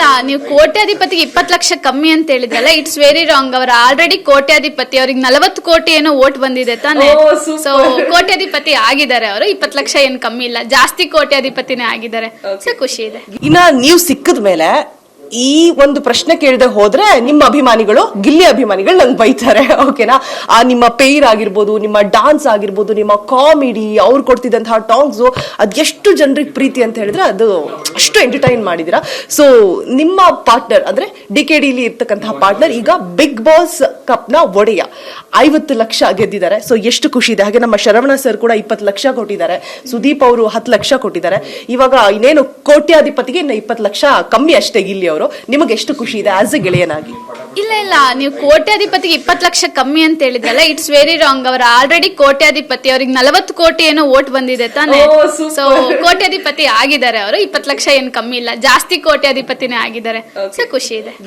ಇಲ್ಲ ನೀವು ಕೋಟ್ಯಾಧಿಪತಿಗೆ 20 ಲಕ್ಷ ಕಮ್ಮಿ ಅಂತ ಹೇಳಿದ್ರಲ್ಲ, ಇಟ್ಸ್ ವೆರಿ ರಾಂಗ್. ಅವ್ರ ಆಲ್ರೆಡಿ ಕೋಟ್ಯಾಧಿಪತಿ, ಅವ್ರಿಗೆ 40 ಕೋಟಿ ಏನೋ ವೋಟ್ ಬಂದಿದೆ ತಾನೆ. ಸೊ ಕೋಟ್ಯಾಧಿಪತಿ ಆಗಿದ್ದಾರೆ ಅವರು. 20 ಲಕ್ಷ ಏನ್ ಕಮ್ಮಿ ಇಲ್ಲ, ಜಾಸ್ತಿ ಕೋಟ್ಯಾಧಿಪತಿನೇ ಆಗಿದ್ದಾರೆ. ಸೊ ಖುಷಿ ಇದೆ. ಇನ್ನ ನೀವು ಸಿಕ್ಕದ ಮೇಲೆ ಈ ಒಂದು ಪ್ರಶ್ನೆ ಕೇಳದೆ ಹೋದ್ರೆ ನಿಮ್ಮ ಅಭಿಮಾನಿಗಳು, ಗಿಲ್ಲಿ ಅಭಿಮಾನಿಗಳು ನಂಗೆ ಬೈತಾರೆ. ಓಕೆನಾ? ಆ ನಿಮ್ಮ ಪೇರ್ ಆಗಿರ್ಬೋದು, ನಿಮ್ಮ ಡಾನ್ಸ್ ಆಗಿರ್ಬೋದು, ನಿಮ್ಮ ಕಾಮಿಡಿ, ಅವ್ರು ಕೊಡ್ತಿದ್ದಂತಹ ಟಾಂಗ್ಸ್, ಅದೆಷ್ಟು ಜನರಿಗೆ ಪ್ರೀತಿ ಅಂತ ಹೇಳಿದ್ರೆ ಅದು ಅಷ್ಟು ಎಂಟರ್ಟೈನ್ ಮಾಡಿದಿರಾ. ಸೊ ನಿಮ್ಮ ಪಾರ್ಟ್ನರ್ ಅಂದ್ರೆ ಡಿಕೆಡಿಲಿ ಇರ್ತಕ್ಕಂತಹ ಪಾರ್ಟ್ನರ್ ಈಗ ಬಿಗ್ ಬಾಸ್ ಕಪ್ ನ ಒಡೆಯ 50 ಲಕ್ಷ ಗೆದ್ದಿದ್ದಾರೆ. ಸೊ ಎಷ್ಟು ಖುಷಿ ಇದೆ. ಹಾಗೆ ನಮ್ಮ ಶರವಣ ಸರ್ ಕೂಡ 20 ಲಕ್ಷ ಕೊಟ್ಟಿದ್ದಾರೆ. ಸುದೀಪ್ ಅವರು 10 ಲಕ್ಷ ಕೊಟ್ಟಿದ್ದಾರೆ. ಇವಾಗ ಇನ್ನೇನು ಕೋಟ್ಯಾಧಿಪತಿಗೆ ಇನ್ನು 20 ಲಕ್ಷ ಕಮ್ಮಿ ಅಷ್ಟೇ ಗಿಲ್ಲಿ ಅವರು. ನಿಮಗೆ ಎಷ್ಟು ಖುಷಿ ಇದೆ ಆಸ್ ಎ ಗೆಳೆಯನಾಗಿ? ಇಲ್ಲ ನೀವು ಕೋಟ್ಯಾಧಿಪತಿಗೆ 20 ಲಕ್ಷ ಕಮ್ಮಿ ಅಂತ ಹೇಳಿದ್ರಲ್ಲ, ಇಟ್ಸ್ ವೆರಿ ರಾಂಗ್. ಅವ್ರ ಆಲ್ರೆಡಿ ಕೋಟ್ಯಾಧಿಪತಿ, ಅವ್ರಿಗೆ 40 ಕೋಟಿ ಏನೋ ವೋಟ್ ಬಂದಿದೆ ತಾನೆ. ಸೊ ಕೋಟ್ಯಾಧಿಪತಿ ಆಗಿದ್ದಾರೆ ಅವರು. 20 ಲಕ್ಷ ಏನ್ ಕಮ್ಮಿ ಇಲ್ಲ, ಜಾಸ್ತಿ ಕೋಟ್ಯಾಧಿಪತಿನೇ ಆಗಿದ್ದಾರೆ. ಸೊ ಖುಷಿ ಇದೆ.